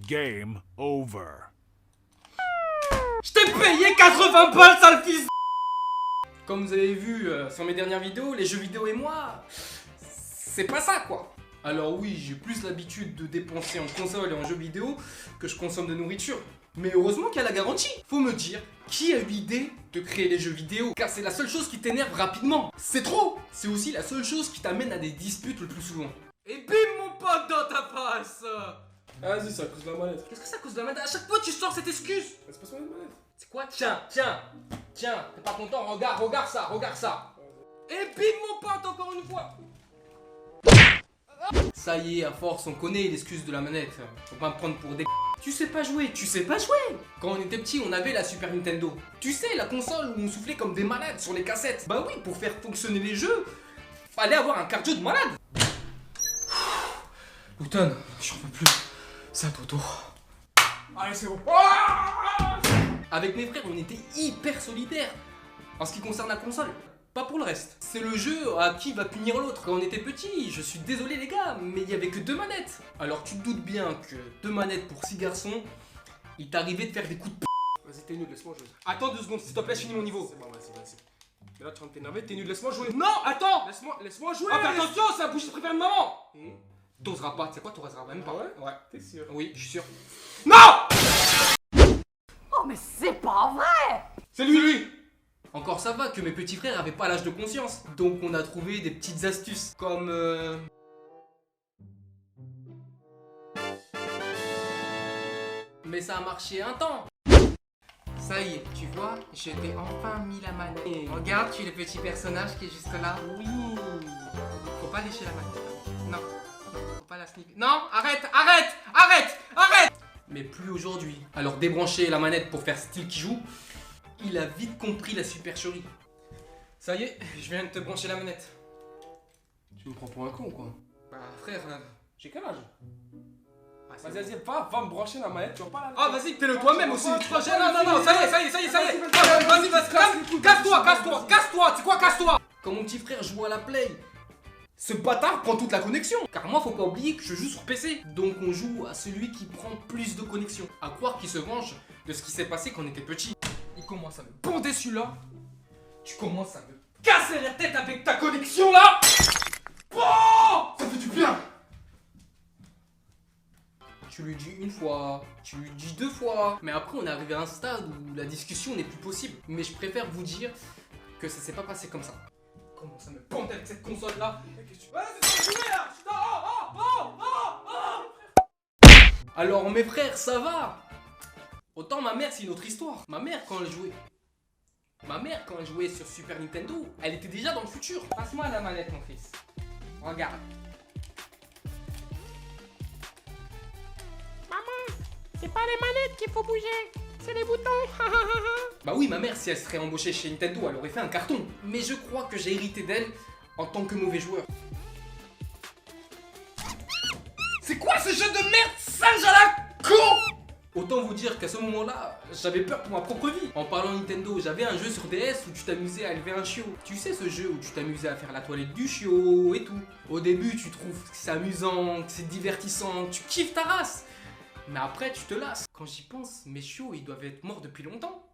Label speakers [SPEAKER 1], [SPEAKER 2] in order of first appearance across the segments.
[SPEAKER 1] Game over.
[SPEAKER 2] Je t'ai payé 80 balles, sale fils. Comme vous avez vu sur mes dernières vidéos, les jeux vidéo et moi, c'est pas ça quoi. Alors oui, j'ai plus l'habitude de dépenser en console et en jeux vidéo que je consomme de nourriture. Mais heureusement qu'il y a la garantie. Faut me dire, qui a eu l'idée de créer les jeux vidéo? Car c'est la seule chose qui t'énerve rapidement. C'est trop. C'est aussi la seule chose qui t'amène à des disputes le plus souvent. Et bim mon pote dans ta face.
[SPEAKER 3] Vas-y, c'est à cause de la manette.
[SPEAKER 2] Qu'est-ce que c'est à cause de la manette? À chaque fois tu sors cette excuse.
[SPEAKER 3] C'est pas sur la manette.
[SPEAKER 2] C'est quoi? Tiens, t'es pas content? Regarde ça. Et bim mon pote encore une fois. Ça y est, à force, on connaît l'excuse de la manette. Faut pas me prendre pour des... Tu sais pas jouer. Quand on était petit, on avait la Super Nintendo. Tu sais, la console où on soufflait comme des malades sur les cassettes. Bah oui, pour faire fonctionner les jeux, fallait avoir un cardio de malade. Luton, j'en peux plus. C'est à ton tour.
[SPEAKER 3] Allez, c'est bon.
[SPEAKER 2] Avec mes frères, on était hyper solidaires en ce qui concerne la console. Pas pour le reste. C'est le jeu à qui va punir l'autre. Quand on était petit, je suis désolé les gars, mais il y avait que 2 manettes. Alors tu te doutes bien que 2 manettes pour 6 garçons, il t'arrivait de faire des coups de p***.
[SPEAKER 3] Vas-y, t'es nul, laisse-moi jouer.
[SPEAKER 2] Attends 2 secondes, s'il te plaît, je finis mon niveau.
[SPEAKER 3] C'est bon, vas-y. Mais là, tu es en train de t'énerver, t'es nul, laisse-moi jouer.
[SPEAKER 2] Non, attends.
[SPEAKER 3] Laisse-moi jouer.
[SPEAKER 2] Ah bah attention, c'est la bougie préférée de maman.
[SPEAKER 3] Et
[SPEAKER 2] T'oseras pas, tu sais quoi, t'oseras même pas.
[SPEAKER 3] Ah
[SPEAKER 2] Ouais.
[SPEAKER 3] T'es sûr?
[SPEAKER 2] Oui, je suis sûr. Non.
[SPEAKER 4] Oh mais c'est pas vrai!
[SPEAKER 2] C'est lui. Encore ça va que mes petits frères avaient pas l'âge de conscience. Donc on a trouvé des petites astuces comme Mais ça a marché un temps. Ça y est, tu vois, je t'ai enfin mis la manette. Regarde, tu es le petit personnage qui est juste là. Oui. Faut pas lécher la manette. Non. Faut pas la sneak. Non, arrête. Mais plus aujourd'hui. Alors débrancher la manette pour faire style qui joue. Il a vite compris la supercherie. Ça y est, je viens de te brancher la manette.
[SPEAKER 3] Tu me prends pour un con, quoi.
[SPEAKER 2] Bah frère...
[SPEAKER 3] J'ai quel âge?
[SPEAKER 2] c'est
[SPEAKER 3] Vas-y, va me brancher la manette, tu vas pas la...
[SPEAKER 2] Ah vas-y, fais-le toi-même aussi.
[SPEAKER 3] Non,
[SPEAKER 2] Ça y est. Vas-y, casse-toi. C'est quoi, casse-toi? Quand mon petit frère joue à la play, ce bâtard prend toute la connexion. Car moi, faut pas oublier que je joue sur PC. Donc on joue à celui qui prend plus de connexion. À croire qu'il se venge de ce qui s'est passé quand on était petit. Il commence à me bonder celui-là. Tu commences à me casser la tête avec ta connexion là. Oh, ça fait du bien. Tu lui dis une fois, tu lui dis 2 fois. Mais après, on est arrivé à un stade où la discussion n'est plus possible. Mais je préfère vous dire que ça s'est pas passé comme ça. Comment ça me pend avec cette console là? Alors mes frères, ça va. Autant ma mère, c'est une autre histoire. Ma mère, quand elle jouait sur Super Nintendo, elle était déjà dans le futur. Passe-moi la manette, mon fils. Regarde.
[SPEAKER 4] C'est pas les manettes qu'il faut bouger, c'est les boutons.
[SPEAKER 2] Bah oui, ma mère, si elle serait embauchée chez Nintendo, elle aurait fait un carton. Mais je crois que j'ai hérité d'elle en tant que mauvais joueur. C'est quoi ce jeu de merde singe à la con? Autant vous dire qu'à ce moment-là, j'avais peur pour ma propre vie. En parlant Nintendo, j'avais un jeu sur DS où tu t'amusais à élever un chiot. Tu sais ce jeu où tu t'amusais à faire la toilette du chiot et tout. Au début, tu trouves que c'est amusant, que c'est divertissant, tu kiffes ta race. Mais après, tu te lasses. Quand j'y pense, mes chiots, ils doivent être morts depuis longtemps.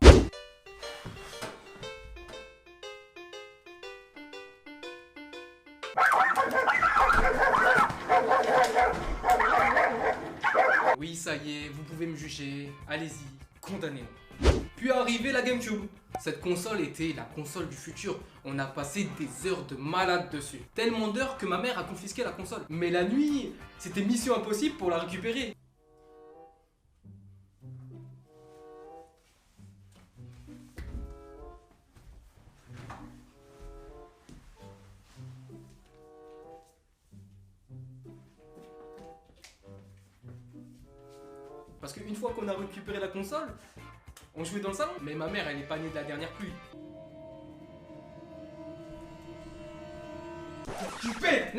[SPEAKER 2] Oui, ça y est, vous pouvez me juger. Allez-y, condamnez-moi. Puis arrivée la GameCube. Cette console était la console du futur. On a passé des heures de malade dessus. Tellement d'heures que ma mère a confisqué la console. Mais la nuit, c'était mission impossible pour la récupérer. Parce qu'une fois qu'on a récupéré la console, on jouait dans le salon. Mais ma mère, elle est pas née de la dernière pluie. Tu fais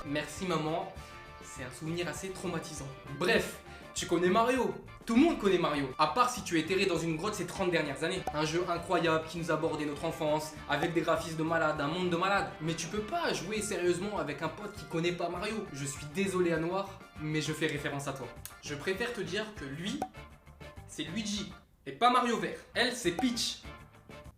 [SPEAKER 2] Merci maman, c'est un souvenir assez traumatisant. Bref, Tu connais Mario. Tout le monde connaît Mario, à part si tu es terré dans une grotte ces 30 dernières années. Un jeu incroyable qui nous a bordé notre enfance, avec des graphismes de malade, un monde de malade. Mais tu peux pas jouer sérieusement avec un pote qui connaît pas Mario. Je suis désolé à Noir, mais je fais référence à toi. Je préfère te dire que lui, c'est Luigi, et pas Mario Vert. Elle, c'est Peach,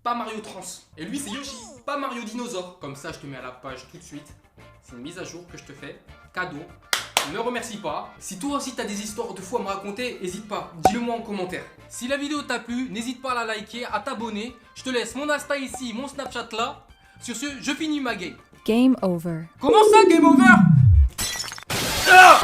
[SPEAKER 2] pas Mario Trans. Et lui, c'est Yoshi, pas Mario Dinosaure. Comme ça, je te mets à la page tout de suite. C'est une mise à jour que je te fais, cadeau. Ne remercie pas. Si toi aussi t'as des histoires de fou à me raconter, n'hésite pas, dis-le-moi en commentaire. Si la vidéo t'a plu, n'hésite pas à la liker, à t'abonner. Je te laisse mon Insta ici, mon Snapchat là. Sur ce, je finis ma game.
[SPEAKER 1] Game over.
[SPEAKER 2] Comment ça, game over? Ah!